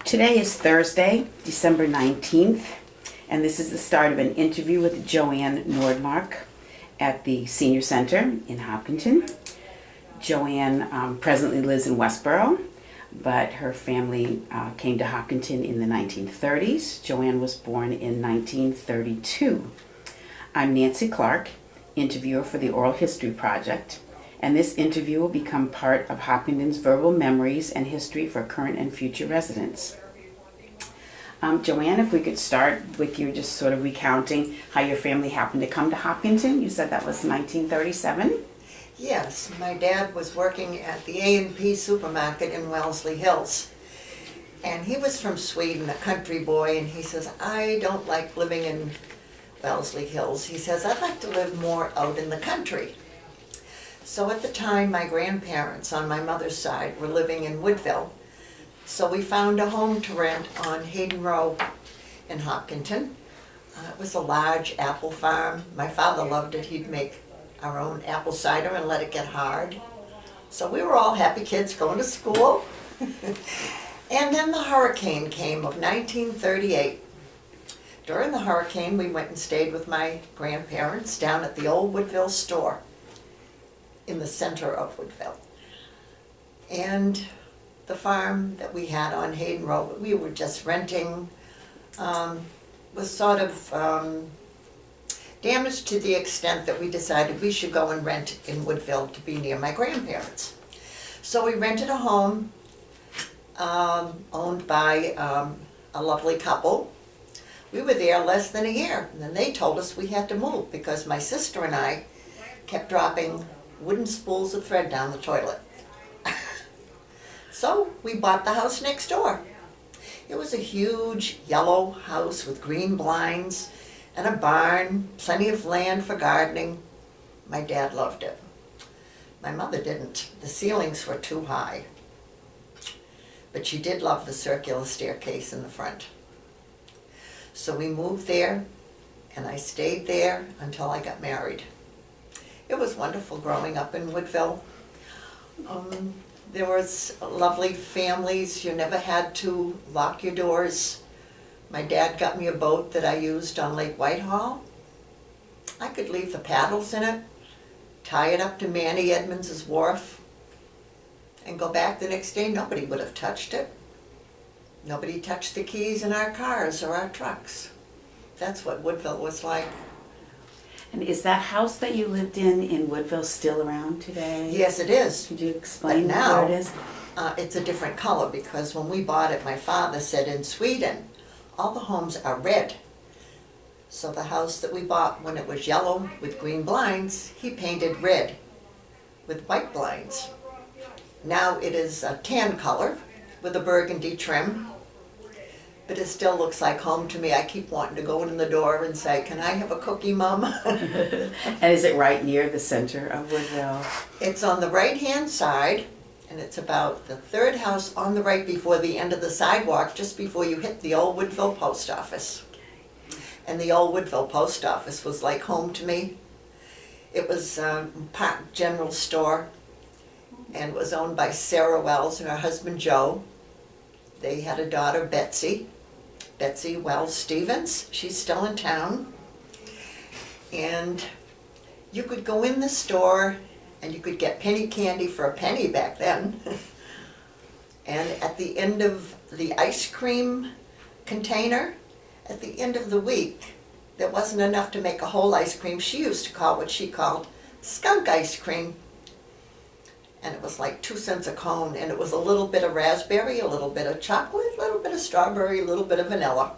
Today is Thursday, December 19th, and this is the start of an interview with Joanne Nordmark at the Senior Center in Hopkinton. Joanne presently lives in Westboro, but her family came to Hopkinton in the 1930s. Joanne was born in 1932. I'm Nancy Clark, interviewer for the Oral History Project, and this interview will become part of Hopkinton's verbal memories and history for current and future residents. Joanne, if we could start with you just sort of recounting how your family happened to come to Hopkinton. You said that was 1937? Yes, my dad was working at the A&P supermarket in Wellesley Hills. And he was from Sweden, a country boy, and he says, I don't like living in Wellesley Hills. He says, I'd like to live more out in the country. So at the time, my grandparents on my mother's side were living in Woodville. So we found a home to rent on Hayden Row in Hopkinton. It was a large apple farm. My father loved it. He'd make our own apple cider and let it get hard. So we were all happy kids going to school. And then the hurricane came of 1938. During the hurricane, we went and stayed with my grandparents down at the old Woodville store in the center of Woodville. And the farm that we had on Hayden Row, we were just renting, was sort of damaged to the extent that we decided we should go and rent in Woodville to be near my grandparents. So we rented a home owned by a lovely couple. We were there less than a year, and then they told us we had to move because my sister and I kept dropping wooden spools of thread down the toilet. So we bought the house next door. It was a huge yellow house with green blinds and a barn, plenty of land for gardening. My dad loved it. My mother didn't. The ceilings were too high. But she did love the circular staircase in the front. So we moved there, and I stayed there until I got married. It was wonderful growing up in Woodville. There was lovely families. You never had to lock your doors. My dad got me a boat that I used on Lake Whitehall. I could leave the paddles in it, tie it up to Manny Edmonds' wharf, and go back the next day. Nobody would have touched it. Nobody touched the keys in our cars or our trucks. That's what Woodville was like. And is that house that you lived in Woodville still around today? Yes, it is. Could you explain But now, where it is? It's a different color because when we bought it, my father said in Sweden, all the homes are red. So the house that we bought when it was yellow with green blinds, he painted red with white blinds. Now it is a tan color with a burgundy trim, but it still looks like home to me. I keep wanting to go in the door and say, can I have a cookie, Mom? And is it right near the center of Woodville? It's on the right-hand side, and it's about the third house on the right before the end of the sidewalk, just before you hit the old Woodville post office. And the old Woodville post office was like home to me. It was a general store, and was owned by Sarah Wells and her husband Joe. They had a daughter, Betsy Wells Stevens. She's still in town. And you could go in the store and you could get penny candy for a penny back then. And at the end of the ice cream container, at the end of the week, there wasn't enough to make a whole ice cream. She used to call what she called skunk ice cream. And it was like 2 cents a cone, and it was a little bit of raspberry, a little bit of chocolate, a little bit of strawberry, a little bit of vanilla.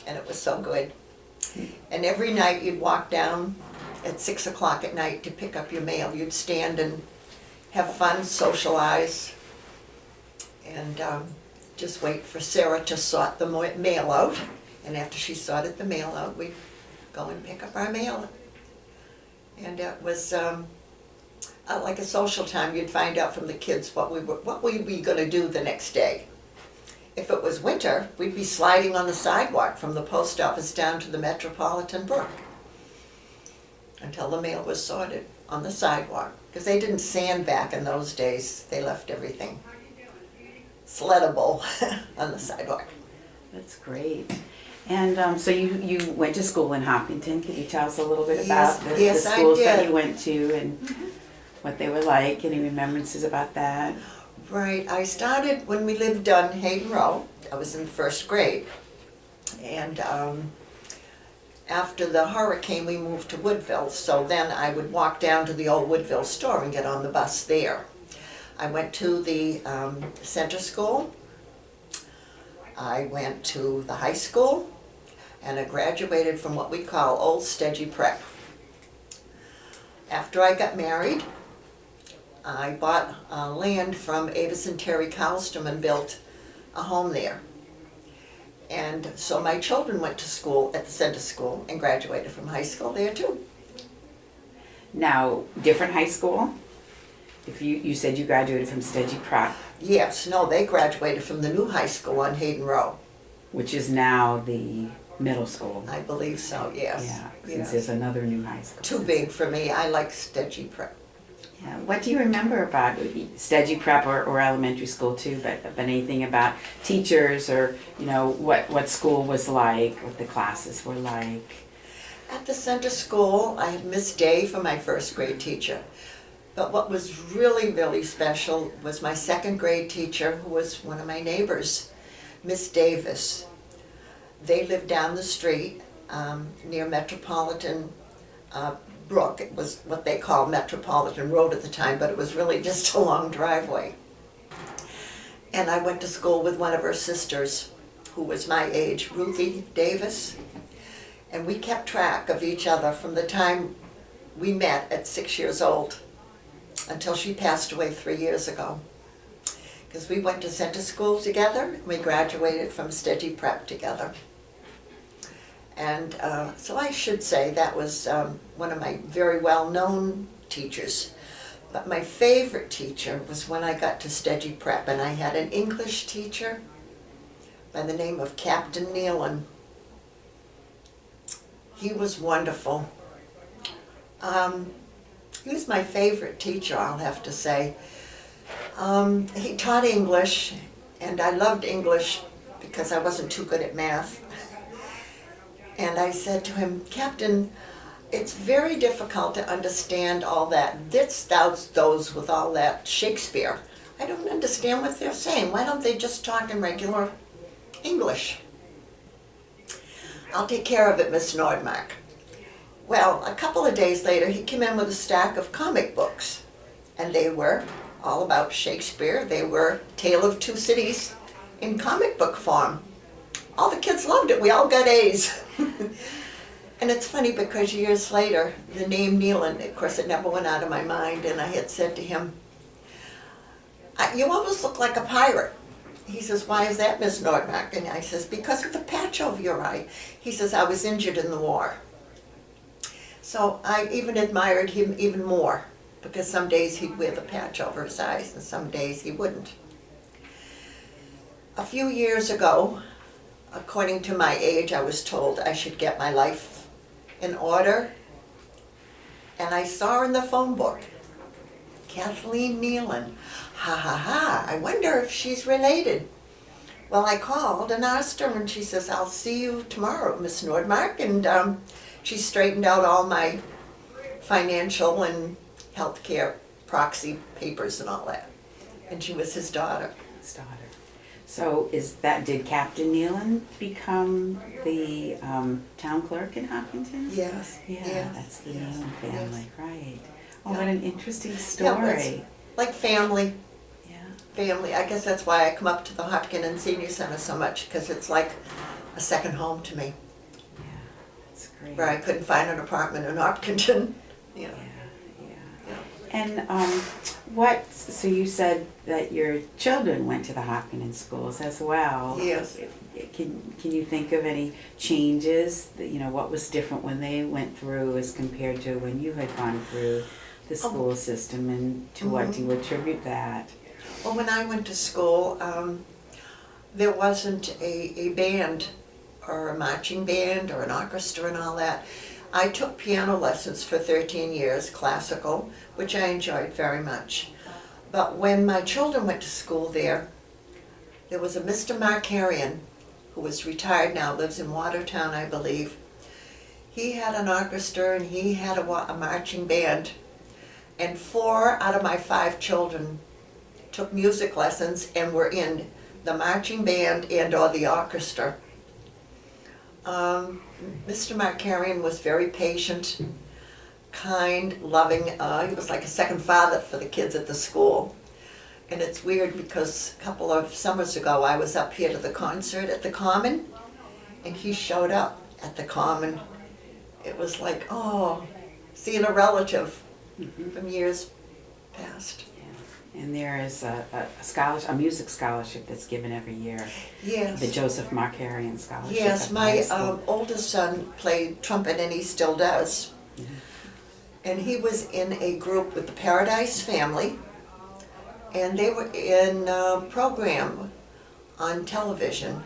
And it was so good. And every night you'd walk down at 6 o'clock at night to pick up your mail. You'd stand and have fun, socialize, and just wait for Sarah to sort the mail out. And after she sorted the mail out, we'd go and pick up our mail. And it was like a social time. You'd find out from the kids what we were going to do the next day. If it was winter, we'd be sliding on the sidewalk from the post office down to the Metropolitan Brook until the mail was sorted on the sidewalk, because they didn't sand back in those days. They left everything. sleddable on the sidewalk. That's great. And so you went to school in Hopkinton. Could you tell us a little bit Yes, about the yes, I schools that did. you went to and what they were like? Any remembrances about that? Right, I started when we lived on Hayden Row. I was in first grade. And after the hurricane, we moved to Woodville. So then I would walk down to the old Woodville store and get on the bus there. I went to the center school. I went to the high school. And I graduated from what we call Old Stedgy Prep. After I got married, I bought land from Avis and Terry Kallstrom and built a home there. And so my children went to school at the center school and graduated from high school there too. Now, different high school? If you said you graduated from Stedgy Prep, Yes, no, they graduated from the new high school on Hayden Row. which is now the middle school. I believe so, yes. Yeah, since Yes. there's another new high school. Too big for me, I like Stedgy Prep. Yeah. What do you remember about Stedgy Prep or elementary school too? But anything about teachers or what school was like, what the classes were like? At the center school, I had Miss Day for my first grade teacher. But what was really, really special was my second grade teacher, who was one of my neighbors, Miss Davis. They lived down the street near Metropolitan Brook. It was what they called Metropolitan Road at the time, but it was really just a long driveway. And I went to school with one of her sisters, who was my age, Ruthie Davis. And we kept track of each other from the time we met at 6 years old until she passed away 3 years ago. Because we went to center school together, and we graduated from Stedgy Prep together. And so I should say that was one of my very well-known teachers. But my favorite teacher was when I got to Stedgy Prep, and I had an English teacher by the name of Captain Nealon. He was wonderful. He was my favorite teacher, I'll have to say. He taught English, and I loved English because I wasn't too good at math. And I said to him, Captain, it's very difficult to understand all that this, thous, those with all that Shakespeare. I don't understand what they're saying. Why don't they just talk in regular English? I'll take care of it, Miss Nordmark. Well, a couple of days later, he came in with a stack of comic books. And they were all about Shakespeare. They were Tale of Two Cities in comic book form. All the kids loved it. We all got A's. And it's funny because years later, the name Nealon, of course, it never went out of my mind. And I had said to him, you almost look like a pirate. He says, why is that, Miss Nordmark? And I says, because of the patch over your eye. He says, I was injured in the war. So I even admired him even more, because some days he'd wear the patch over his eyes and some days he wouldn't. A few years ago, according to my age, I was told I should get my life in order. And I saw in the phone book, Kathleen Nealon. Ha ha ha, I wonder if she's related. Well, I called and asked her, and she says, I'll see you tomorrow, Miss Nordmark. And she straightened out all my financial and healthcare proxy papers and all that. And she was his daughter. His daughter. So did Captain Nealon become the town clerk in Hopkinton? Yes. Yeah, yes, that's the yes, Nealon family, yes. right. Oh, Yeah. what an interesting Yeah, story. it's like family. Yeah. Family. I guess that's why I come up to the Hopkinton Senior Center so much, because it's like a second home to me, Yeah, that's great. where I couldn't find an apartment in Hopkinton. Yeah. Yeah. And so you said that your children went to the Hopkinton schools as well. Yes. Can you think of any changes, what was different when they went through as compared to when you had gone through the school system, and to what do you attribute that? Well, when I went to school, there wasn't a band or a marching band or an orchestra and all that. I took piano lessons for 13 years, classical, which I enjoyed very much. But when my children went to school there, there was a Mr. Markarian, who is retired now, lives in Watertown, I believe. He had an orchestra and he had a marching band. And 4 out of my 5 children took music lessons and were in the marching band and or the orchestra. Mr. Markarian was very patient, kind, loving. He was like a second father for the kids at the school. And it's weird because a couple of summers ago I was up here to the concert at the Common, and he showed up at the Common. It was like, oh, seeing a relative from years past. Yeah. And there is a scholarship, a music scholarship that's given every year. Yes. The Joseph Markarian Scholarship. Yes, at the my high school. oldest son played trumpet and he still does. And he was in a group with the Paradise Family, and they were in a program on television.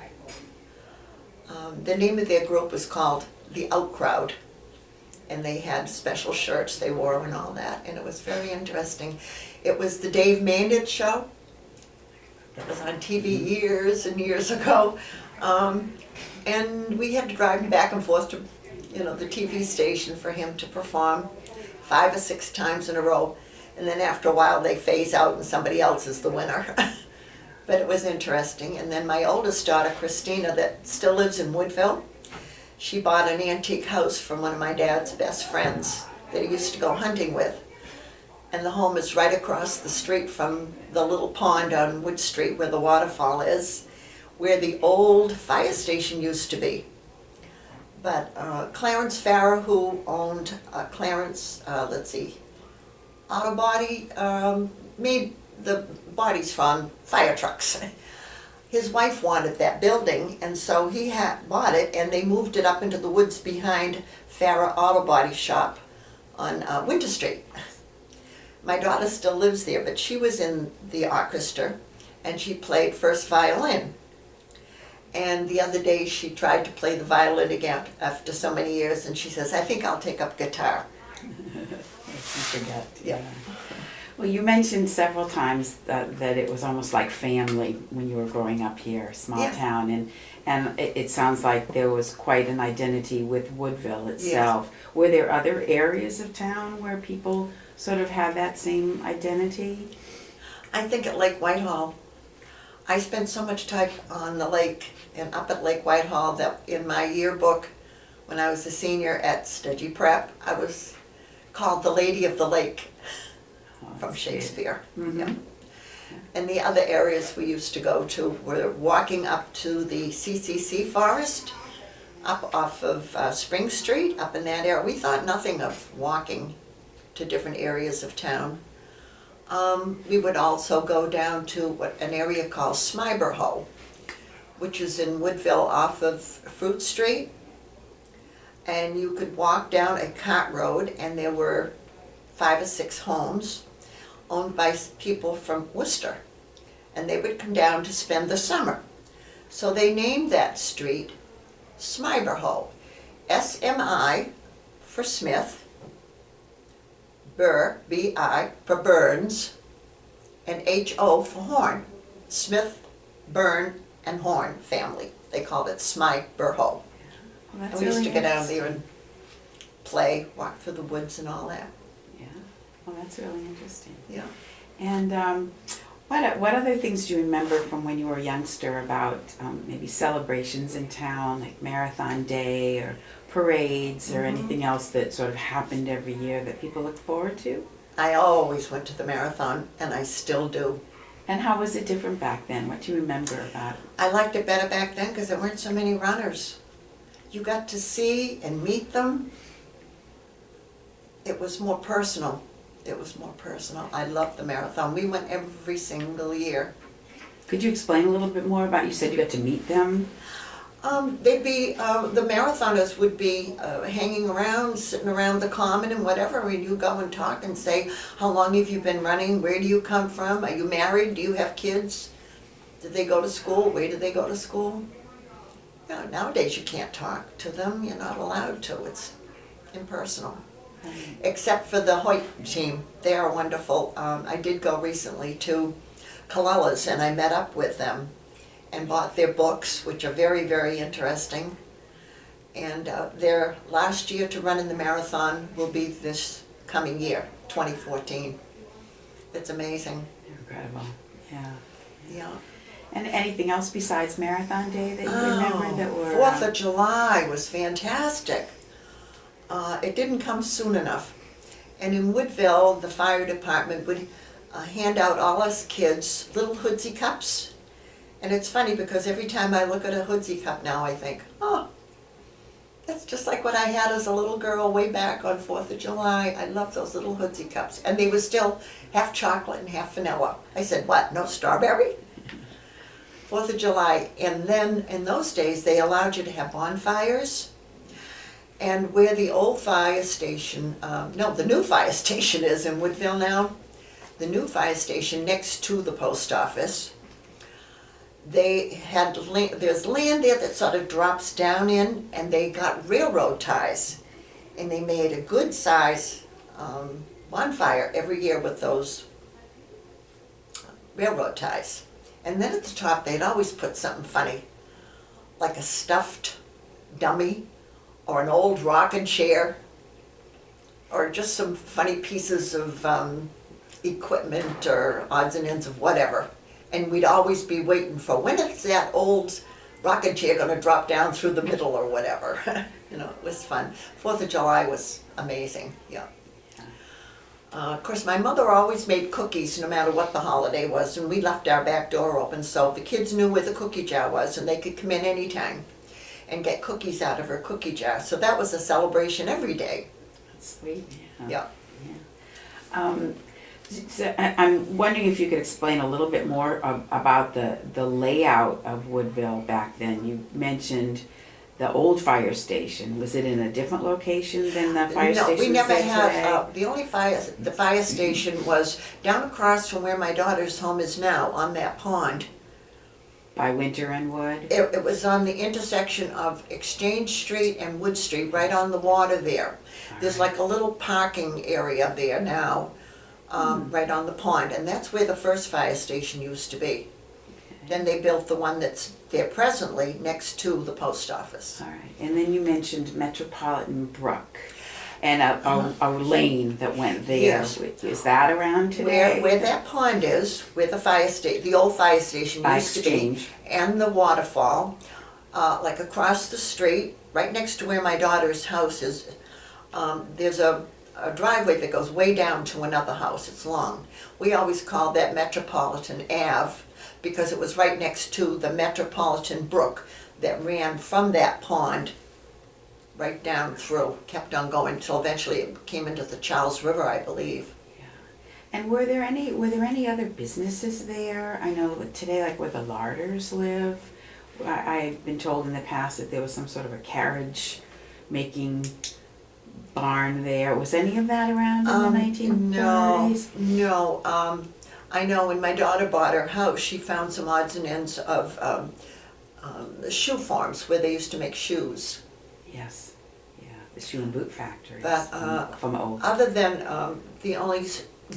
The name of their group was called The Out Crowd, and they had special shirts they wore and all that, and it was very interesting. It was the Dave Maynard show that was on TV years and years ago, and we had to drive him back and forth to, the TV station for him to perform 5 or 6 times in a row, and then after a while they phase out and somebody else is the winner. But it was interesting. And then my oldest daughter, Christina, that still lives in Woodville, she bought an antique house from one of my dad's best friends that he used to go hunting with. And the home is right across the street from the little pond on Wood Street where the waterfall is, where the old fire station used to be. But Clarence Farrer, who owned Clarence, Auto Body, made the bodies from fire trucks. His wife wanted that building, and so he had bought it, and they moved it up into the woods behind Farrer Auto Body Shop on Winter Street. My daughter still lives there, but she was in the orchestra, and she played first violin. And the other day she tried to play the violin again after so many years, and she says, I think I'll take up guitar. I forget. Yeah. Well, you mentioned several times that it was almost like family when you were growing up here, small Yeah. town, and it sounds like there was quite an identity with Woodville itself. Yes. Were there other areas of town where people sort of had that same identity? I think at Lake Whitehall. I spent so much time on the lake and up at Lake Whitehall that in my yearbook, when I was a senior at Stedgy Prep, I was called the Lady of the Lake from Shakespeare. Mm-hmm. Yeah. And the other areas we used to go to were walking up to the CCC forest, up off of Spring Street, up in that area. We thought nothing of walking to different areas of town. We would also go down to an area called Smyberhoe, which is in Woodville off of Fruit Street. And you could walk down a cart road, and there were 5 or 6 homes owned by people from Worcester. And they would come down to spend the summer. So they named that street Smyberhoe. S-M-I for Smith, Burr, B-I, for Burns, and H-O for Horn. Smith, Byrne, and Horn family. They called it Smyberhoe. Well, that's And we used really to go down nice. there and play, walk through the woods and all that. Yeah. Well, that's really interesting. Yeah. And what other things do you remember from when you were a youngster about maybe celebrations in town, like Marathon Day or parades or anything else that sort of happened every year that people look forward to? I always went to the marathon, and I still do. And how was it different back then? What do you remember about it? I liked it better back then because there weren't so many runners. You got to see and meet them. It was more personal. I loved the marathon. We went every single year. Could you explain a little bit more about, you said you got to meet them? They'd be, the marathoners would be hanging around, sitting around the common and whatever, and you go and talk and say, how long have you been running? Where do you come from? Are you married? Do you have kids? Did they go to school? Where did they go to school? Nowadays you can't talk to them. You're not allowed to. It's impersonal. Except for the Hoyt team. They are wonderful. I did go recently to Colella's and I met up with them. and bought their books, which are very, very interesting. And their last year to run in the marathon will be this coming year, 2014. It's amazing. Incredible. Yeah. Yeah. And anything else besides Marathon Day that you remember that were... 4th of July was fantastic. It didn't come soon enough. And in Woodville, the fire department would hand out all us kids little hoodsie cups. And it's funny because every time I look at a hoodsie cup now, I think, oh, that's just like what I had as a little girl way back on 4th of July. I love those little hoodsie cups. And they were still half chocolate and half vanilla. I said, what, no strawberry? 4th of July. And then in those days, they allowed you to have bonfires. And where the old fire station, the new fire station is in Woodville now, the new fire station next to the post office, they had there's land there that sort of drops down in, and they got railroad ties, and they made a good size bonfire every year with those railroad ties. And then at the top they'd always put something funny, like a stuffed dummy or an old rocking chair, or just some funny pieces of equipment or odds and ends of whatever. And we'd always be waiting for, when is that old rocking chair going to drop down through the middle or whatever. It was fun. 4th of July was amazing, yeah. Of course, my mother always made cookies no matter what the holiday was, and we left our back door open so the kids knew where the cookie jar was and they could come in anytime and get cookies out of her cookie jar. So that was a celebration every day. That's sweet. Yeah. So I'm wondering if you could explain a little bit more about the layout of Woodville back then. You mentioned the old fire station. Was it in a different location than the fire station? No, we never had, the fire station was down across from where my daughter's home is now, on that pond. By Winter and Wood? It was on the intersection of Exchange Street and Wood Street, right on the water there. There's like a little parking area there now, right on the pond, and that's where the first fire station used to be. Then they built the one that's there presently next to the post office. All right, and then you mentioned Metropolitan Brook and a lane that went there. Yes. Is that around today? Where that pond is, where the old fire station used to be, and the waterfall, like across the street, right next to where my daughter's house is, there's a driveway that goes way down to another house. It's long. We always called that Metropolitan Ave because it was right next to the Metropolitan Brook that ran from that pond right down through, kept on going until eventually it came into the Charles River, I believe. Yeah. And were there any other businesses there? I know today, like where the Larders live, I've been told in the past that there was some sort of a carriage making barn there. Was any of that around in the 1930s? No. I know when my daughter bought her house, she found some odds and ends of shoe farms where they used to make shoes. Yes, yeah, the shoe and boot factories. But from old. other than the only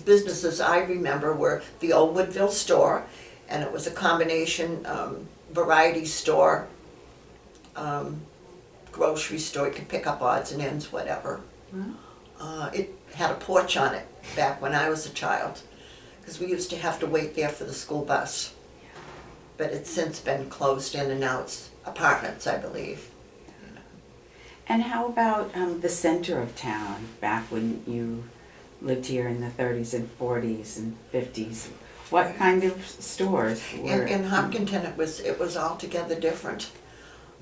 businesses I remember were the old Woodville store, and it was a combination variety store, grocery store. You could pick up odds and ends, whatever. It had a porch on it back when I was a child, because we used to have to wait there for the school bus. But it's since been closed in, and now it's apartments, I believe. And how about the center of town back when you lived here in the 30s and 40s and 50s? What kind of stores were? In Hopkinton, it was altogether different.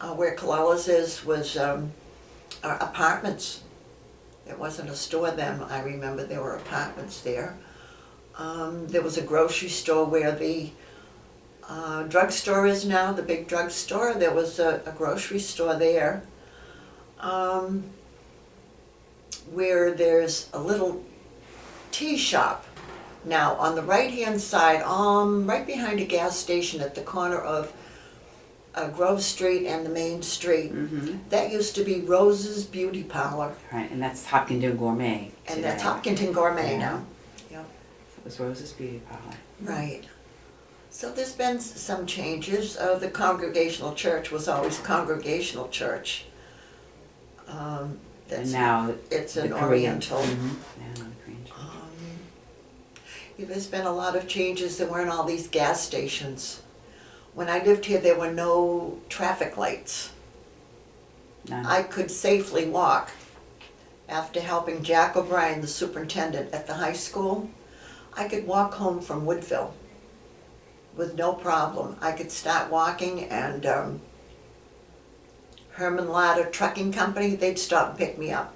Where Colella's was apartments. It wasn't a store then. I remember there were apartments there. There was a grocery store where the drugstore is now, the big drugstore. There was a grocery store there. Where there's a little tea shop now on the right-hand side, right behind a gas station at the corner of Grove Street and the main street. Mm-hmm. That used to be Rose's Beauty Parlor. Right, and that's Hopkinton Gourmet today. And that's Hopkinton Gourmet now. Yep. It was Rose's Beauty Parlor. Right. So there's been some changes. The Congregational Church was always Congregational Church. And That's, now it's the an Korean. Oriental. Mhm. Yeah, the Korean church. There's been a lot of changes. There weren't all these gas stations. When I lived here, there were no traffic lights. None. I could safely walk. After helping Jack O'Brien, the superintendent at the high school, I could walk home from Woodville with no problem. I could start walking, and Herman Ladder Trucking Company, they'd stop and pick me up.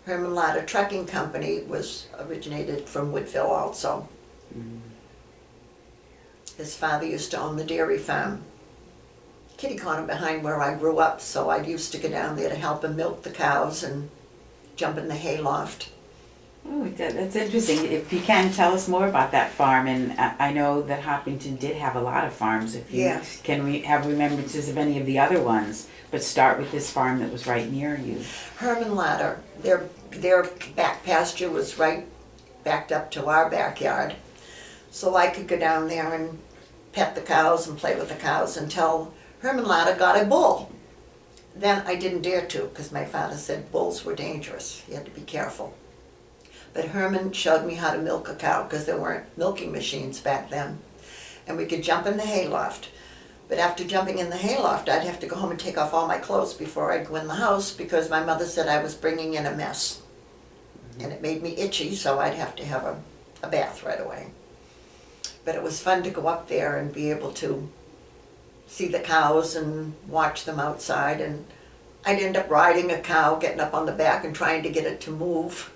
Herman Ladder Trucking Company was originated from Woodville also. His father used to own the dairy farm, kitty corner behind where I grew up, so I used to go down there to help him milk the cows and jump in the hayloft. Oh, that's interesting. If you can tell us more about that farm, and I know that Hopkinton did have a lot of farms. If you Yes. can have remembrances of any of the other ones, but start with this farm that was right near you. Herman Ladder, their back pasture was right backed up to our backyard. So I could go down there and pet the cows and play with the cows until Herman Ladder got a bull. Then I didn't dare to, because my father said bulls were dangerous. You had to be careful. But Herman showed me how to milk a cow, because there weren't milking machines back then. And we could jump in the hayloft. But after jumping in the hayloft, I'd have to go home and take off all my clothes before I'd go in the house, because my mother said I was bringing in a mess. And it made me itchy, so I'd have to have a bath right away. But it was fun to go up there and be able to see the cows and watch them outside. And I'd end up riding a cow, getting up on the back and trying to get it to move.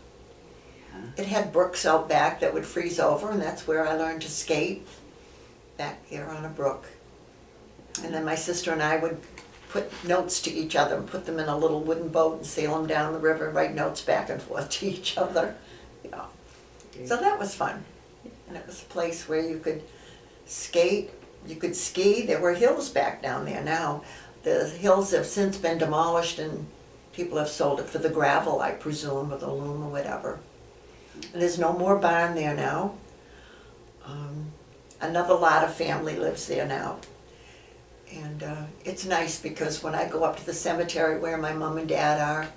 It had brooks out back that would freeze over, and that's where I learned to skate, back there on a brook. And then my sister and I would put notes to each other and put them in a little wooden boat and sail them down the river and write notes back and forth to each other. Yeah. So that was fun. And it was a place where you could skate, you could ski. There were hills back down there now. The hills have since been demolished and people have sold it for the gravel, I presume, or the loom or whatever. And there's no more barn there now. Another Ladder family lives there now. And it's nice because when I go up to the cemetery where my mom and dad are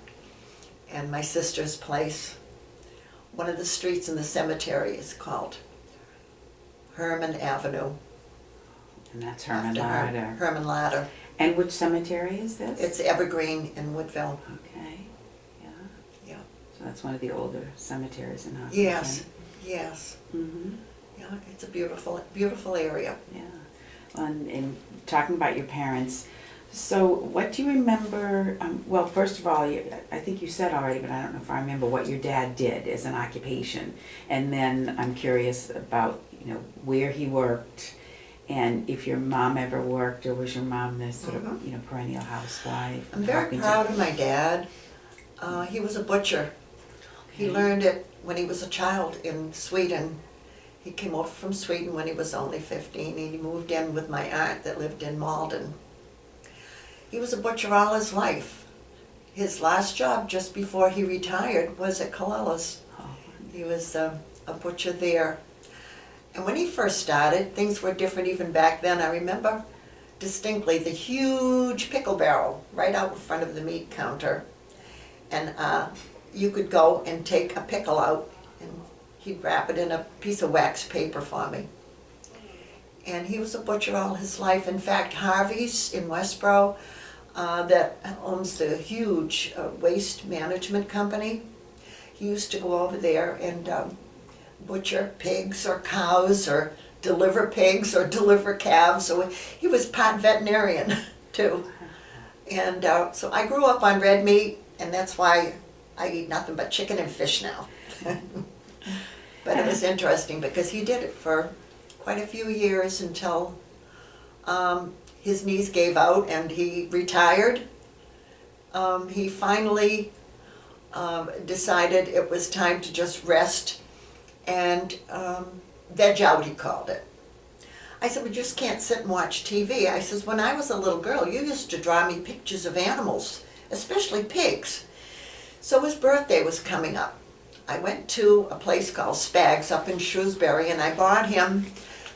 and my sister's place, one of the streets in the cemetery is called Herman Avenue. And that's Herman after Ladder. Herman Ladder. And which cemetery is this? It's Evergreen in Woodville. Okay, yeah. Yeah. So that's one of the older cemeteries in Hopkinton. Yes, yes. Mm-hmm. Yeah, it's a beautiful, beautiful area. Yeah. And talking about your parents, so what do you remember, well, first of all, I think you said already, but I don't know if I remember what your dad did as an occupation. And then I'm curious about, where he worked and if your mom ever worked, or was your mom this sort of, perennial housewife? I'm very proud of my dad. He was a butcher. He learned it when he was a child in Sweden. He came over from Sweden when he was only 15, and he moved in with my aunt that lived in Malden. He was a butcher all his life. His last job just before he retired was at Colella's. He was a butcher there. And when he first started, things were different even back then. I remember distinctly the huge pickle barrel right out in front of the meat counter. And you could go and take a pickle out, and he'd wrap it in a piece of wax paper for me. And he was a butcher all his life. In fact, Harvey's in Westboro, that owns the huge waste management company, he used to go over there and butcher pigs or cows or deliver pigs or deliver calves. So he was part veterinarian too. And so I grew up on red meat, and that's why I eat nothing but chicken and fish now. But it was interesting because he did it for quite a few years until his knees gave out and he retired. He finally decided it was time to just rest and veg out, he called it. I said, we just can't sit and watch TV. I says, when I was a little girl, you used to draw me pictures of animals, especially pigs. So his birthday was coming up. I went to a place called Spags up in Shrewsbury, and I bought him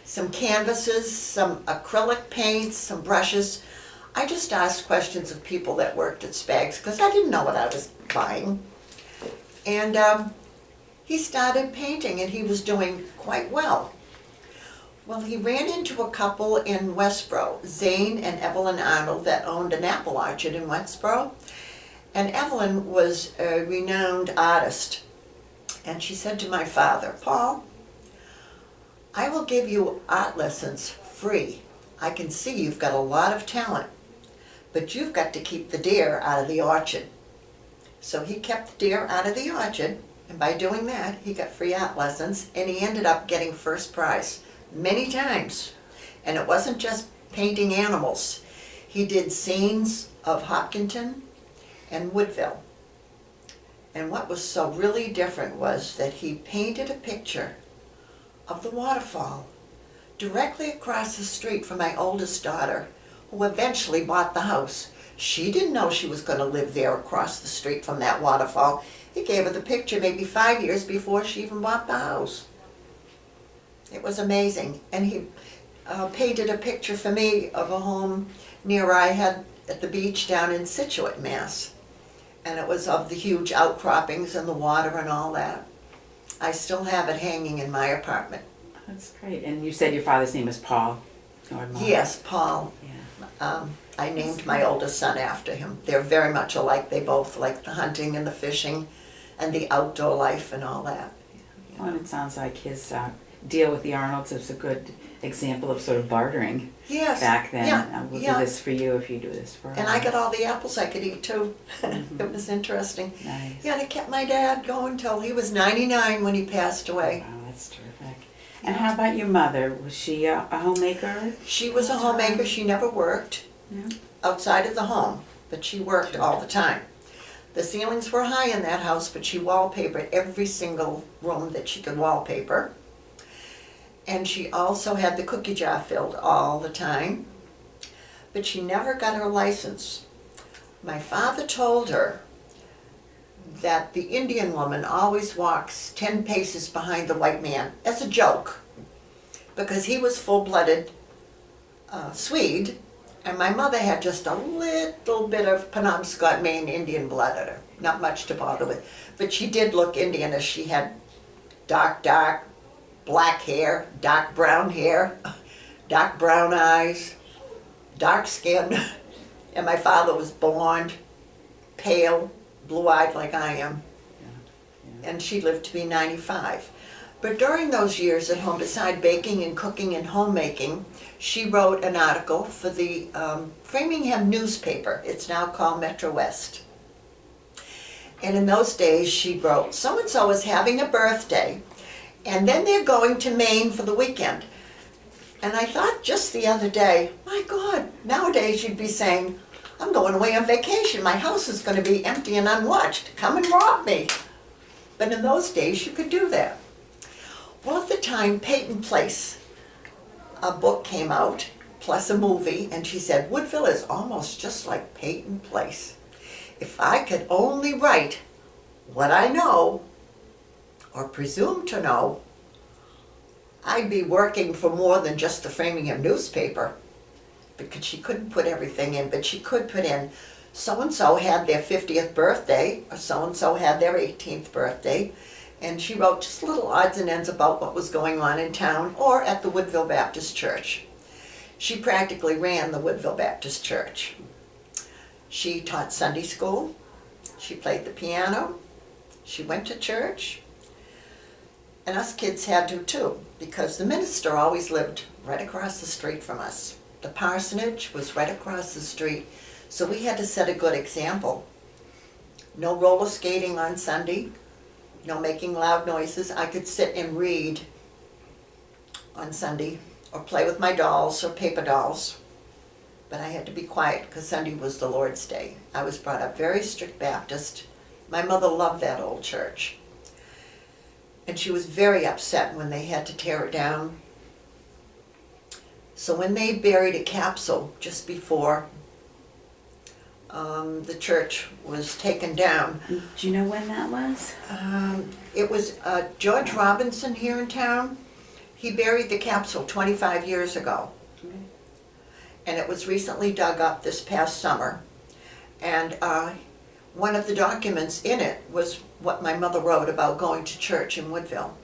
some canvases, some acrylic paints, some brushes. I just asked questions of people that worked at Spags because I didn't know what I was buying. And he started painting and he was doing quite well. Well, he ran into a couple in Westboro, Zane and Evelyn Arnold, that owned an apple orchard in Westboro. And Evelyn was a renowned artist. And she said to my father, Paul, I will give you art lessons free. I can see you've got a lot of talent, but you've got to keep the deer out of the orchard. So he kept the deer out of the orchard, and by doing that, he got free art lessons, and he ended up getting first prize many times. And it wasn't just painting animals. He did scenes of Hopkinton and Woodville. And what was so really different was that he painted a picture of the waterfall directly across the street from my oldest daughter, who eventually bought the house. She didn't know she was going to live there across the street from that waterfall. He gave her the picture maybe 5 years before she even bought the house. It was amazing. And he painted a picture for me of a home near I had at the beach down in Situate, Mass. And it was of the huge outcroppings and the water and all that. I still have it hanging in my apartment. That's great. And you said your father's name is Paul Nordmark. Yes, Paul. Yeah. I named my oldest son after him. They're very much alike. They both like the hunting and the fishing and the outdoor life and all that. Well, and it sounds like his deal with the Arnolds is a good example of sort of bartering Yes. back then. Yeah. We'll Yeah. do this for you if you do this for us. And I got all the apples I could eat too. Mhm. It was interesting. Nice. Yeah, and it kept my dad going till he was 99 when he passed away. Wow, that's terrific. And how about your mother? Was she a homemaker? She was a homemaker. She never worked Yeah. outside of the home, but she worked all the time. The ceilings were high in that house, but she wallpapered every single room that she could wallpaper. And she also had the cookie jar filled all the time, but she never got her license. My father told her that the Indian woman always walks 10 paces behind the white man, as a joke, because he was full-blooded Swede, and my mother had just a little bit of Penobscot, Maine Indian blood in her. Not much to bother with, but she did look Indian, as she had dark black hair, dark brown eyes, dark skin, and my father was blonde, pale, blue-eyed like I am, and she lived to be 95. But during those years at home, beside baking and cooking and homemaking, she wrote an article for the Framingham newspaper. It's now called Metro West. And in those days she wrote, so-and-so is having a birthday, and then they're going to Maine for the weekend. And I thought just the other day, my God, nowadays you'd be saying, I'm going away on vacation. My house is going to be empty and unwatched. Come and rob me. But in those days you could do that. Well, at the time, Peyton Place, a book came out, plus a movie, and she said, Woodville is almost just like Peyton Place. If I could only write what I know, or presume to know, I'd be working for more than just the Framingham newspaper. Because she couldn't put everything in, but she could put in, so-and-so had their 50th birthday, or so-and-so had their 18th birthday, and she wrote just little odds and ends about what was going on in town or at the Woodville Baptist Church. She practically ran the Woodville Baptist Church. She taught Sunday school, she played the piano, she went to church, and us kids had to too, because the minister always lived right across the street from us. The parsonage was right across the street, so we had to set a good example. No roller skating on Sunday, no making loud noises. I could sit and read on Sunday or play with my dolls or paper dolls, but I had to be quiet because Sunday was the Lord's Day. I was brought up very strict Baptist. My mother loved that old church, and she was very upset when they had to tear it down. So when they buried a capsule just before the church was taken down. Do you know when that was? It was George Robinson here in town He buried the capsule 25 years ago. Okay. And it was recently dug up this past summer. And one of the documents in it was what my mother wrote about going to church in Woodville.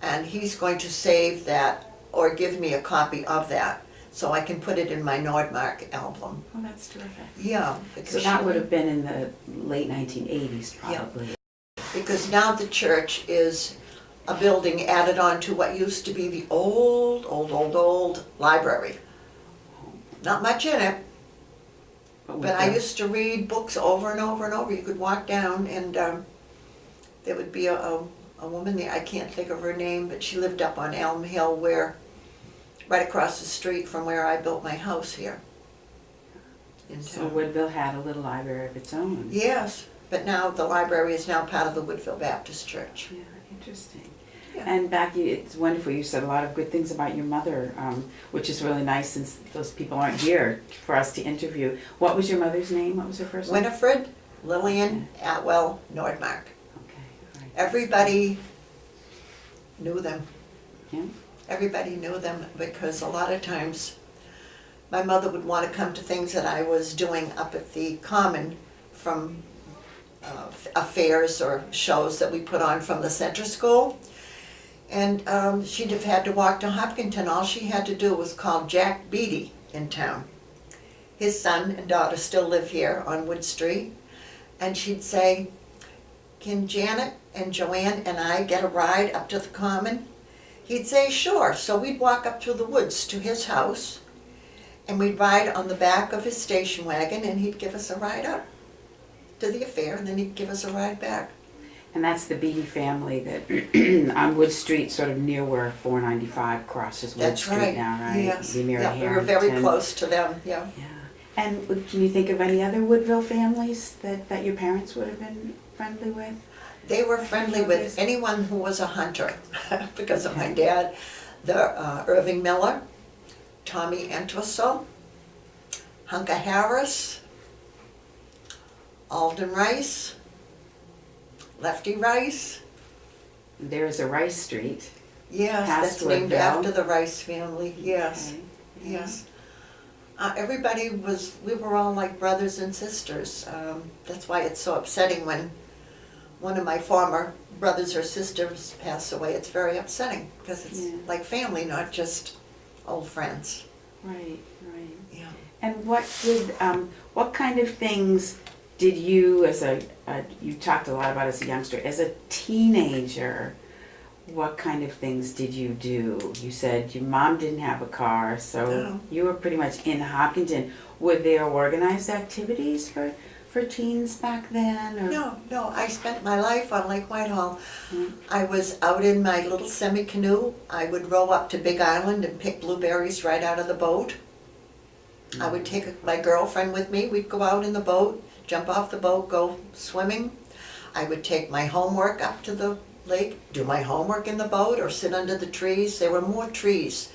And he's going to save that or give me a copy of that so I can put it in my Nordmark album. Oh, that's terrific. Yeah. So that would have been in the late 1980s, probably. Because now the church is a building added on to what used to be the old library. Not much in it, but I used to read books over and over and over. You could walk down and there would be a woman there, I can't think of her name, but she lived up on Elm Hill right across the street from where I built my house here in So town. Woodville had a little library of its own. Yes, but now the library is now part of the Woodville Baptist Church. Yeah, interesting. Yeah. And Becky, it's wonderful. You said a lot of good things about your mother, which is really nice since those people aren't here for us to interview. What was your mother's name? What was her first name? Winifred Lillian Atwell Nordmark. Okay. All right. Everybody knew them. Yeah. Everybody knew them because a lot of times my mother would want to come to things that I was doing up at the Common from affairs or shows that we put on from the center school. And she'd have had to walk to Hopkinton. All she had to do was call Jack Beatty in town. His son and daughter still live here on Wood Street. And she'd say, "Can Janet and Joanne and I get a ride up to the Common?" He'd say, "Sure." So we'd walk up through the woods to his house, and we'd ride on the back of his station wagon, and he'd give us a ride up to the affair, and then he'd give us a ride back. And that's the Beatty family that on Wood Street, sort of near where 495 crosses Wood That's Street right. now, right? Yes. Be near Yeah, we were very Harrington. close to them. Yeah. Yeah. And can you think of any other Woodville families that your parents would have been friendly with? They were friendly with anyone who was a hunter because of my dad. The Irving Miller, Tommy Entwistle, Hunka Harris, Alden Rice, Lefty Rice. There's a Rice Street. Yes, Past that's named Woodville. after the Rice family. Yes, Okay. yes. Everybody we were all like brothers and sisters. That's why it's so upsetting when one of my former brothers or sisters pass away. It's very upsetting because it's like family, not just old friends. Right, right. Yeah. And what kind of things did you, you talked a lot about as a youngster, as a teenager, what kind of things did you do? You said your mom didn't have a car, so No. you were pretty much in Hopkinton. Were there organized activities for teens back then? Or? No, I spent my life on Lake Whitehall. Mhm. I was out in my little semi-canoe. I would row up to Big Island and pick blueberries right out of the boat. I would take my girlfriend with me. We'd go out in the boat, jump off the boat, go swimming. I would take my homework up to the lake, do my homework in the boat, or sit under the trees. There were more trees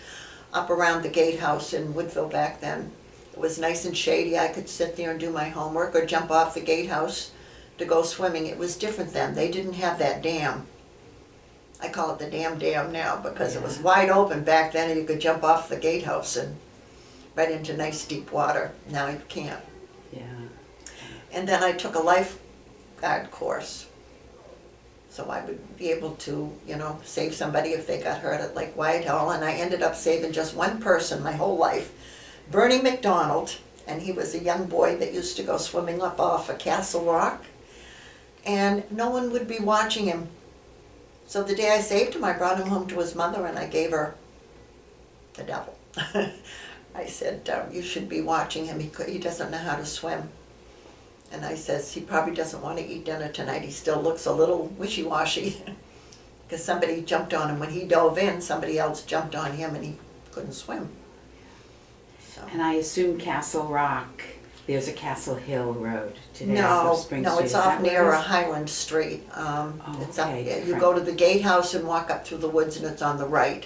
up around the gatehouse in Woodville back then. It was nice and shady. I could sit there and do my homework or jump off the gatehouse to go swimming. It was different then. They didn't have that dam. I call it the dam now because it was wide open back then and you could jump off the gatehouse and right into nice deep water. Now you can't. Yeah. And then I took a lifeguard course. So I would be able to, save somebody if they got hurt at Lake Whitehall. And I ended up saving just one person my whole life, Bernie McDonald. And he was a young boy that used to go swimming up off of Castle Rock. And no one would be watching him. So the day I saved him, I brought him home to his mother and I gave her the devil. I said, you should be watching him. He doesn't know how to swim. And I says, he probably doesn't want to eat dinner tonight. He still looks a little wishy-washy. Because somebody jumped on him. When he dove in, somebody else jumped on him and he couldn't swim. So. And I assume Castle Rock, there's a Castle Hill Road today. No, Spring no, Street. it's Is that off what it near is? Highland Street. It's up. okay, You different. go to the gatehouse and walk up through the woods, and it's on the right.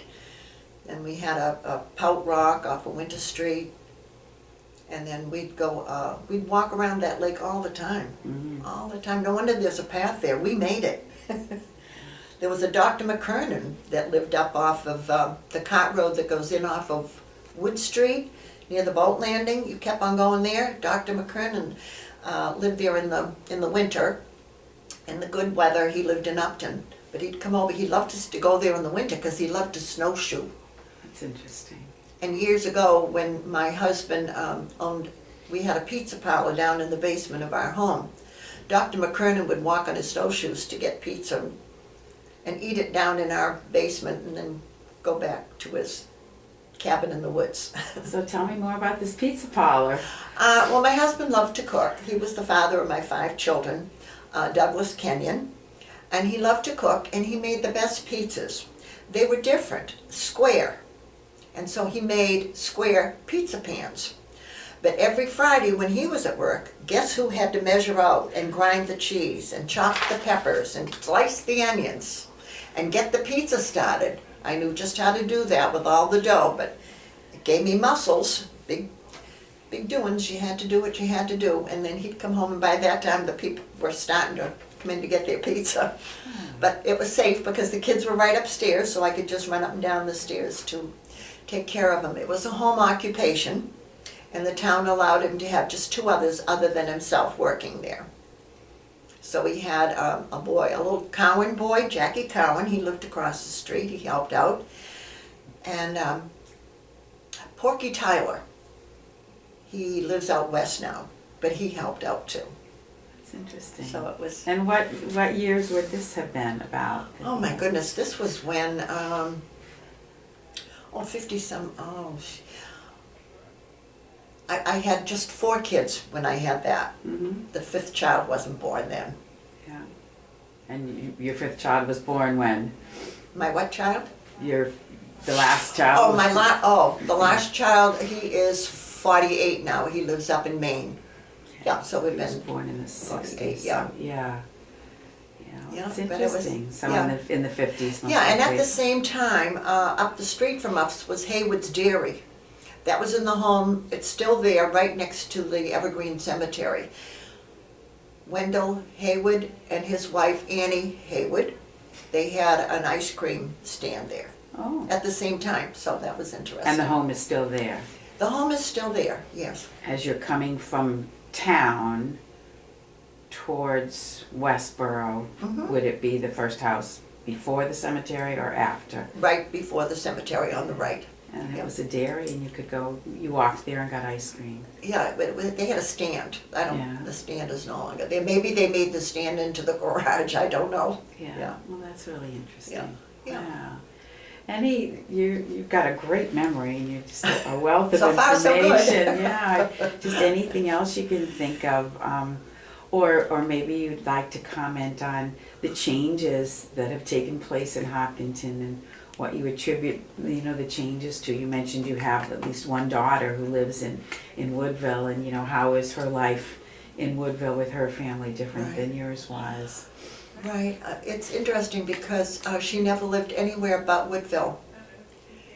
And we had a Pout Rock off of Winter Street, and then we'd go. We'd walk around that lake all the time, Mhm. all the time. No wonder there's a path there. We made it. There was a Dr. McKernan that lived up off of the cart road that goes in off of Wood Street, near the boat landing. You kept on going there. Dr. McKernan lived there in the winter. In the good weather, he lived in Upton. But he'd come over, he loved to go there in the winter because he loved to snowshoe. That's interesting. And years ago, when my husband we had a pizza parlor down in the basement of our home. Dr. McKernan would walk on his snowshoes to get pizza and eat it down in our basement and then go back to his cabin in the woods. So tell me more about this pizza parlor. Well, my husband loved to cook. He was the father of my 5 children, Douglas Kenyon. And he loved to cook, and he made the best pizzas. They were different, square. And so he made square pizza pans. But every Friday when he was at work, guess who had to measure out and grind the cheese and chop the peppers and slice the onions and get the pizza started? I knew just how to do that with all the dough, but it gave me muscles, big doings. You had to do what you had to do. And then he'd come home, and by that time the people were starting to come in to get their pizza. But it was safe because the kids were right upstairs, so I could just run up and down the stairs to take care of them. It was a home occupation, and the town allowed him to have just 2 others other than himself working there. So he had a boy, a little Cowan boy, Jackie Cowan. He lived across the street. He helped out. And Porky Tyler. He lives out west now, but he helped out too. That's interesting. So it was. And what years would this have been about? Oh my goodness, this was when 50-some. I had just 4 kids when I had that. Mm-hmm. The 5th child wasn't born then. Yeah. And your 5th child was born when? My what child? The last child. Oh, the last child. He is 48 now. He lives up in Maine. Yeah, so we've He was been born in the 60s. yeah. Yeah. Yeah, It's but it was- interesting. So yeah. in the 50s. most Yeah, and at likely. the same time, up the street from us was Haywood's Dairy. That was in the home. It's still there, right next to the Evergreen Cemetery. Wendell Haywood and his wife Annie Haywood, they had an ice cream stand there Oh. at the same time, so that was interesting. And the home is still there. The home is still there, yes. As you're coming from town towards Westboro, Mhm. would it be the first house before the cemetery or after? Right before the cemetery on the right. And it Yeah. was a dairy, and you walked there and got ice cream. Yeah, but they had a stand. Yeah. The stand is no longer there. Maybe they made the stand into the garage, I don't know. Yeah. Yeah. Well, that's really interesting. Yeah. Wow. You've got a great memory, and you're just a wealth of So far, so good. information. Yeah. Just anything else you can think of, or maybe you'd like to comment on the changes that have taken place in Hopkinton and what you attribute, the changes to. You mentioned you have at least one daughter who lives in Woodville, and how is her life in Woodville with her family different Right. than yours was? Right. It's interesting because she never lived anywhere but Woodville.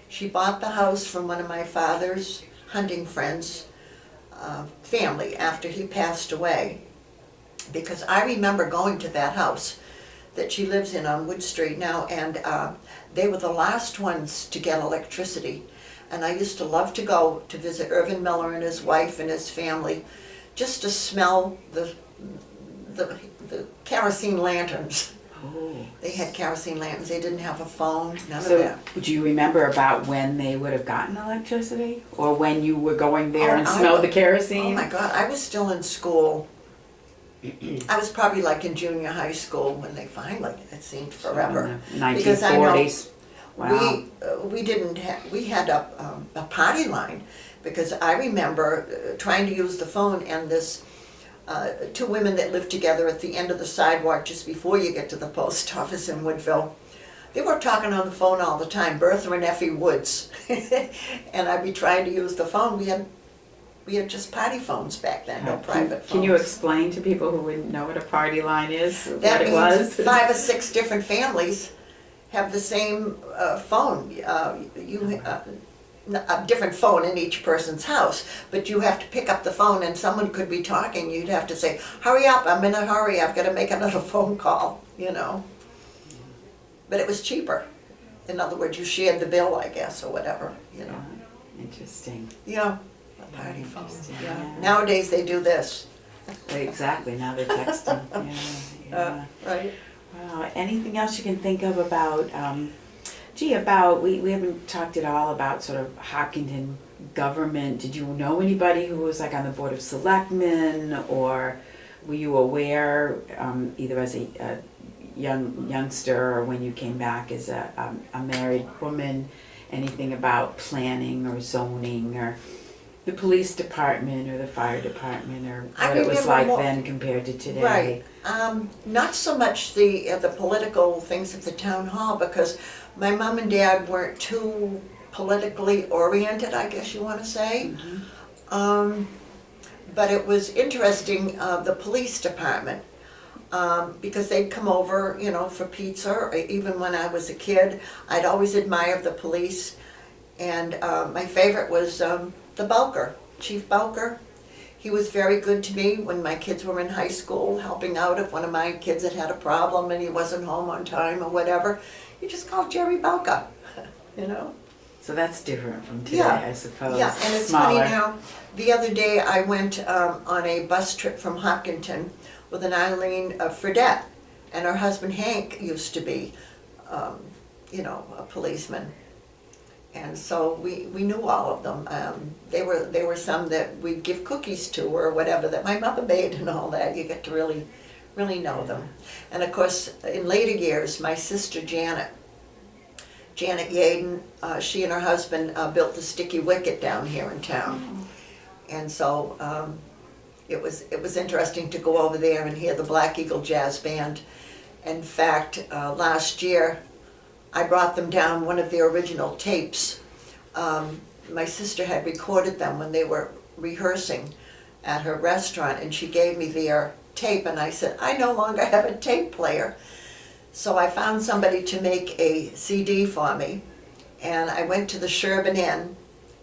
She bought the house from one of my father's hunting friends' family after he passed away. Because I remember going to that house that she lives in on Wood Street now, and they were the last ones to get electricity. And I used to love to go to visit Irvin Miller and his wife and his family, just to smell the kerosene lanterns. Oh. They had kerosene lanterns. They didn't have a phone, none of So, that. do you remember about when they would have gotten electricity? Or when you were going there Oh, and smelled the Oh kerosene? my God, I was still in school. I was probably like in junior high school when they finally, it seemed forever. In the Because I know 1940s. Wow. We had a party line, because I remember trying to use the phone, and this 2 women that lived together at the end of the sidewalk just before you get to the post office in Woodville. They were talking on the phone all the time, Bertha and Effie Woods. And I'd be trying to use the phone. We had just party phones back then, no private phones. Can you explain to people who wouldn't know what a party line is? That what it means was? 5 or 6 different families have the same phone. A different phone in each person's house, but you have to pick up the phone, and someone could be talking. You'd have to say, "Hurry up! I'm in a hurry. I've got to make another phone call." but it was cheaper. In other words, you shared the bill, I guess, or whatever, you know. Interesting. Yeah, a party phone. Interesting, Yeah. yeah. Nowadays they do this. Exactly, now they're texting. Yeah. Right. Wow. Anything else you can think of about, we haven't talked at all about sort of Hopkinton government. Did you know anybody who was like on the Board of Selectmen, or were you aware, either as a youngster or when you came back as a married woman, anything about planning or zoning or the police department or the fire department, or what it was like then compared to today? Right. Not so much the political things at the town hall, because my mom and dad weren't too politically oriented, I guess you want to say. But it was interesting, the police department, because they'd come over, you know, for pizza, or even when I was a kid, I'd always admired the police. And my favorite was the Bowker, Chief Bowker. He was very good to me when my kids were in high school, helping out if one of my kids had a problem and he wasn't home on time or whatever. You just called Jerry Bowker, you know. So that's different from today, I suppose. Yeah, and it's smaller. funny now, the other day I went on a bus trip from Hopkinton with an Eileen Fredette, and her husband Hank used to be, you know, a policeman. And so we knew all of them. There were some that we'd give cookies to or whatever that my mother made and all that. You get to really know them. And of course, in later years, my sister Janet Yaden, she and her husband built the Sticky Wicket down here in town. And so it was interesting to go over there and hear the Black Eagle Jazz Band. In fact, last year, I brought them down one of their original tapes. My sister had recorded them when they were rehearsing at her restaurant, and she gave me their tape, and I said, I no longer have a tape player. So I found somebody to make a CD for me, and I went to the Sherburne Inn,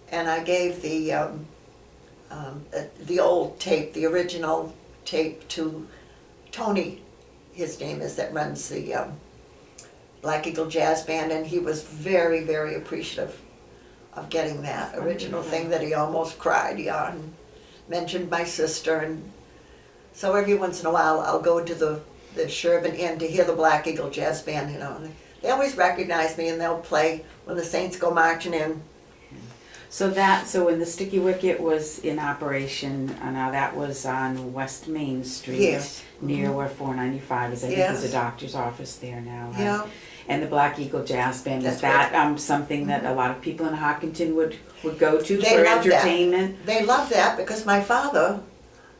and I gave the old tape, the original tape, to Tony, his name is, that runs the Black Eagle Jazz Band, and he was very, very appreciative of getting that original thing that he almost cried, yeah, and mentioned my sister. And so every once in a while I'll go to the Sherburne Inn to hear the Black Eagle Jazz Band, you know, and they always recognize me and they'll play when the Saints go marching in. So when the Sticky Wicket was in operation, now that was on West Main Street, Yes. near where 495 is. I think there's a doctor's office there now. Right? Yeah. And the Black Eagle Jazz Band, That's is that something that a lot of people in Hopkinton would go to for love entertainment? They love that because my father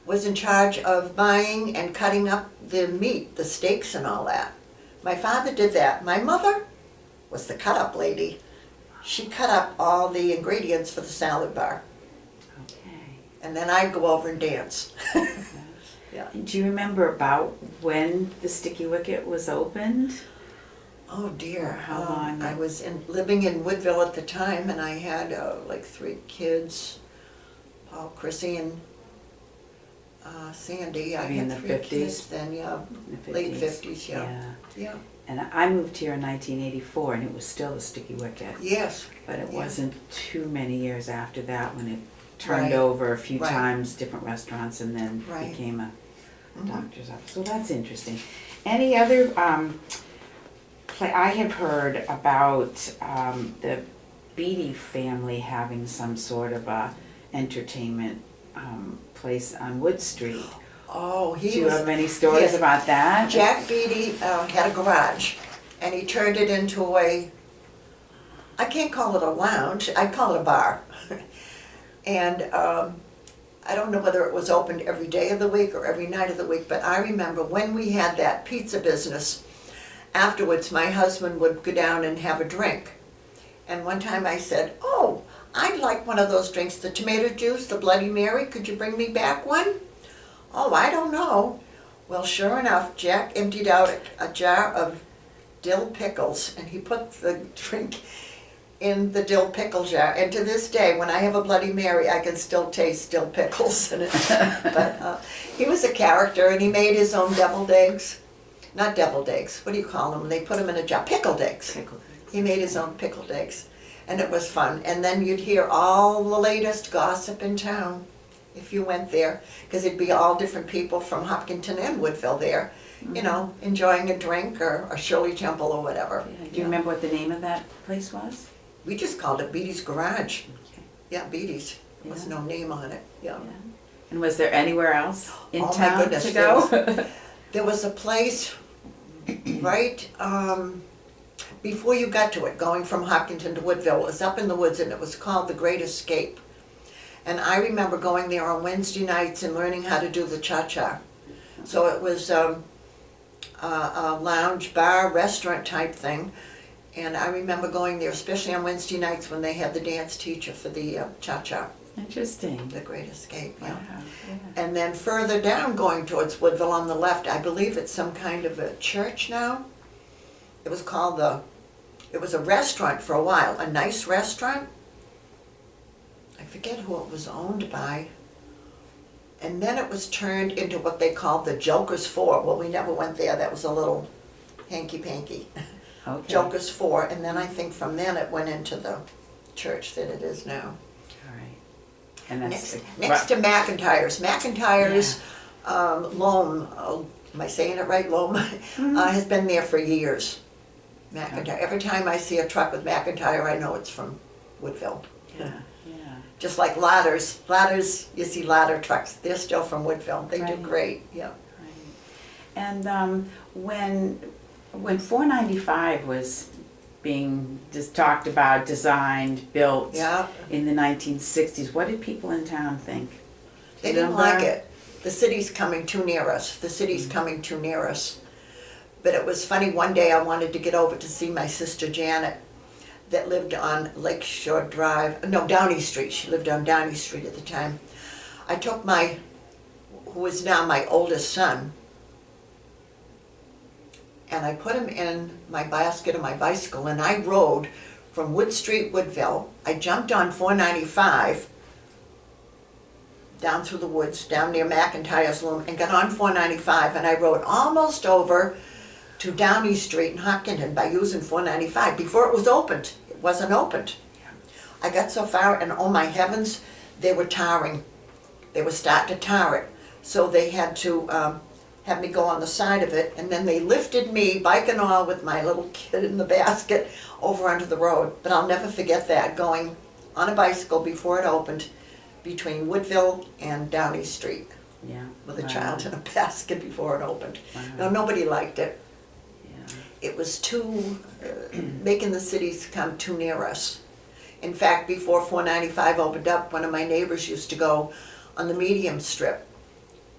was in charge of buying and cutting up the meat, the steaks and all that. My father did that. My mother was the cut-up lady. She cut up all the ingredients for the salad bar. Okay. And then I'd go over and dance. Yeah. Do you remember about when the Sticky Wicket was opened? Oh dear. How long? I was living in Woodville at the time, and I had like 3 kids, Paul, Chrissy, and Sandy. I Maybe in had the 3 50s? kids then, yeah. The Late 50s? 50s, yeah. Yeah. And I moved here in 1984, and it was still the Sticky Wicket. Yes. But it Yeah. wasn't too many years after that when it turned Right. over a few Right. times, different restaurants, and then Right. became a Mhm. doctor's office. So that's interesting. Any other I have heard about the Beatty family having some sort of a entertainment place on Wood Street. Oh, Do you have any stories yes. about that? Jack Beatty had a garage, and he turned it into I can't call it a lounge, I'd call it a bar. And I don't know whether it was opened every day of the week or every night of the week, but I remember when we had that pizza business, afterwards my husband would go down and have a drink. And one time I said, oh, I'd like one of those drinks, the tomato juice, the Bloody Mary, could you bring me back one? Oh, I don't know. Well, sure enough, Jack emptied out a jar of dill pickles, and he put the drink in the dill pickle jar. And to this day, when I have a Bloody Mary, I can still taste dill pickles in it. But he was a character, and he made his own deviled eggs. not deviled eggs, what do you call them? They put them in a jar, pickled eggs. Pickled. He made his own pickled eggs, and it was fun. And then you'd hear all the latest gossip in town if you went there, because it'd be all different people from Hopkinton and Woodville there, you know, enjoying a drink or a Shirley Temple or whatever. Yeah. Do you remember what the name of that place was? We just called it Beatty's Garage. Okay. Yeah, Beatty's. There was Yeah. no name on it. Yeah. Yeah. And was there anywhere else in Oh, my town goodness, to there go? There was a place right before you got to it, going from Hopkinton to Woodville. It was up in the woods, and it was called The Great Escape. And I remember going there on Wednesday nights and learning how to do the cha-cha. So it was a lounge, bar, restaurant type thing. And I remember going there, especially on Wednesday nights when they had the dance teacher for the cha-cha. Interesting. The Great Escape, yeah. Wow. Yeah. And then further down, going towards Woodville on the left, I believe it's some kind of a church now. It was called it was a restaurant for a while, a nice restaurant. I forget who it was owned by. And then it was turned into what they called the Joker's Four. Well, we never went there. That was a little hanky-panky. Okay. Joker's Four. And then I think from then it went into the church that it is now. All right. And that's Next to McIntyre's. McIntyre's Loam, am I saying it right, Loam, has been there for years. McIntyre. Every time I see a truck with McIntyre, I know it's from Woodville. Yeah. Just like ladders. Ladders, you see ladder trucks, they're still from Woodville. They do Right. great, yeah. And when 495 was being just talked about, designed, built Yeah. in the 1960s, what did people in town think? They didn't like it. The city's coming too near us. The city's coming too near us. But it was funny, one day I wanted to get over to see my sister Janet that lived on Lakeshore Drive, no, Downey Street. She lived on Downey Street at the time. I took who is now my oldest son, and I put him in my basket of my bicycle, and I rode from Wood Street, Woodville. I jumped on 495 down through the woods, down near McIntyre's Loom, and got on 495, and I rode almost over to Downey Street in Hopkinton by using 495 before it was opened. It wasn't opened. I got so far, and oh my heavens, they were tarring. They were starting to tar it. So they had to have me go on the side of it, and then they lifted me, bike and all, with my little kid in the basket, over onto the road. But I'll never forget that, going on a bicycle before it opened between Woodville and Downey Street Yeah. with a Wow. child in a basket before it opened. Wow. No, nobody liked it. Yeah. It was too, making the cities come too near us. In fact, before 495 opened up, one of my neighbors used to go on the medium strip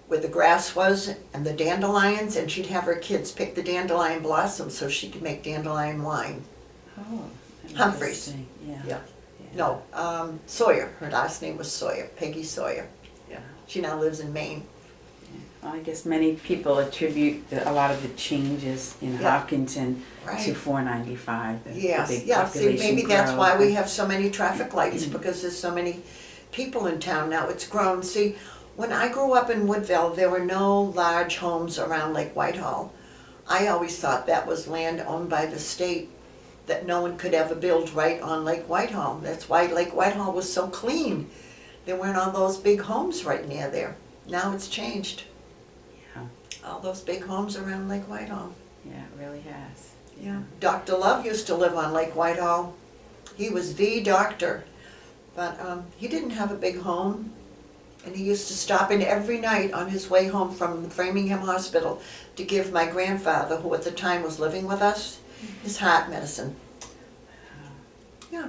where the grass was and the dandelions, and she'd have her kids pick the dandelion blossoms so she could make dandelion wine. Oh. Humphreys. interesting. Yeah. Yeah. No, Sawyer. Her last name was Sawyer, Peggy Sawyer. Yeah. She now lives in Maine. Well, I guess many people attribute a lot of the changes in Yeah. Hopkinton to Right. 495. The Yes, big yeah, see, population maybe that's growth. why we have so many traffic lights, because there's so many people in town now. It's grown. See, when I grew up in Woodville, there were no large homes around Lake Whitehall. I always thought that was land owned by the state, that no one could ever build right on Lake Whitehall. That's why Lake Whitehall was so clean. There weren't all those big homes right near there. Now it's changed. Yeah. All those big homes around Lake Whitehall. Yeah, it really has. Yeah. Dr. Love used to live on Lake Whitehall. He was the doctor, but he didn't have a big home, and he used to stop in every night on his way home from the Framingham Hospital to give my grandfather, who at the time was living with us, his heart medicine. Yeah.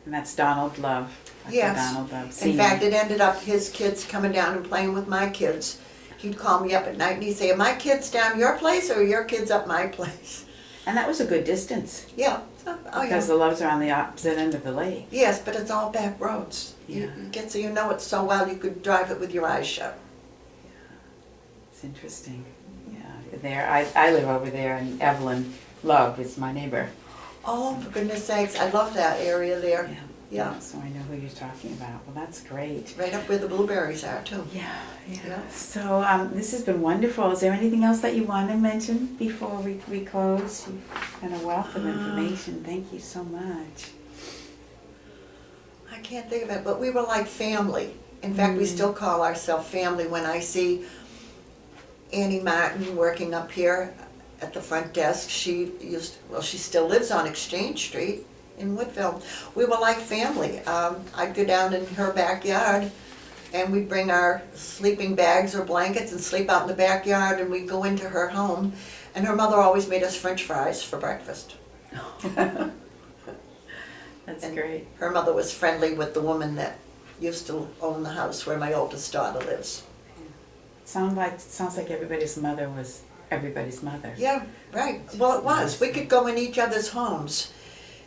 And that's Donald Love. Dr. Yes. Donald Love. In Senior. fact, it ended up his kids coming down and playing with my kids. He'd call me up at night and he'd say, "Are my kids down your place or are your kids up my place?" And that was a good distance. Yeah. Oh, yeah. Because the Loves are on the opposite end of the lake. Yes, but it's all back roads. Yeah. You get so you know it so well you could drive it with your eyes shut. It's interesting. Yeah. There, I live over there, and Evelyn Love is my neighbor. Oh, for goodness sakes, I love that area there. Yeah. Yeah. So I know who you're talking about. Well, that's great. Right up where the blueberries are too. Yeah, yeah. Yeah. So this has been wonderful. Is there anything else that you want to mention before we close? You've been a wealth of information. Thank you so much. I can't think of it, but we were like family. In fact, we still call ourselves family. When I see Annie Martin working up here at the front desk, she still lives on Exchange Street in Woodville. We were like family. I'd go down in her backyard and we'd bring our sleeping bags or blankets and sleep out in the backyard, and we'd go into her home, and her mother always made us French fries for breakfast. That's And great. her mother was friendly with the woman that used to own the house where my oldest daughter lives. Sounds like everybody's mother was everybody's mother. Yeah, right. Well, it was. We could go in each other's homes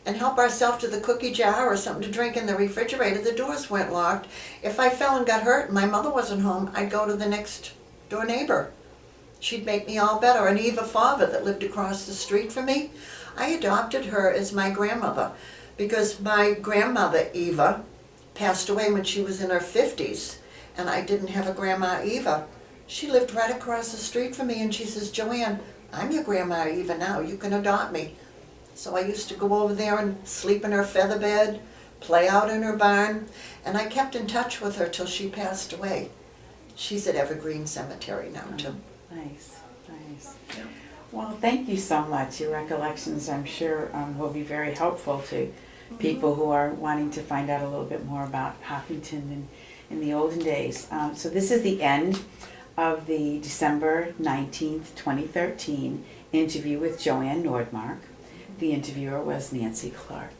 and help ourselves to the cookie jar or something to drink in the refrigerator. The doors weren't locked. If I fell and got hurt and my mother wasn't home, I'd go to the next door neighbor. She'd make me all better. And Eva Father, that lived across the street from me, I adopted her as my grandmother because my grandmother, Eva, passed away when she was in her 50s, and I didn't have a grandma Eva. She lived right across the street from me, and she says, "Joanne, I'm your grandma Eva now. You can adopt me." So I used to go over there and sleep in her feather bed, play out in her barn, and I kept in touch with her till she passed away. She's at Evergreen Cemetery now, too. Nice, nice. Yeah. Well, thank you so much. Your recollections, I'm sure, will be very helpful to people who are wanting to find out a little bit more about Hopkinton in the olden days. So this is the end of the December 19th, 2013 interview with Joanne Nordmark. The interviewer was Nancy Clark.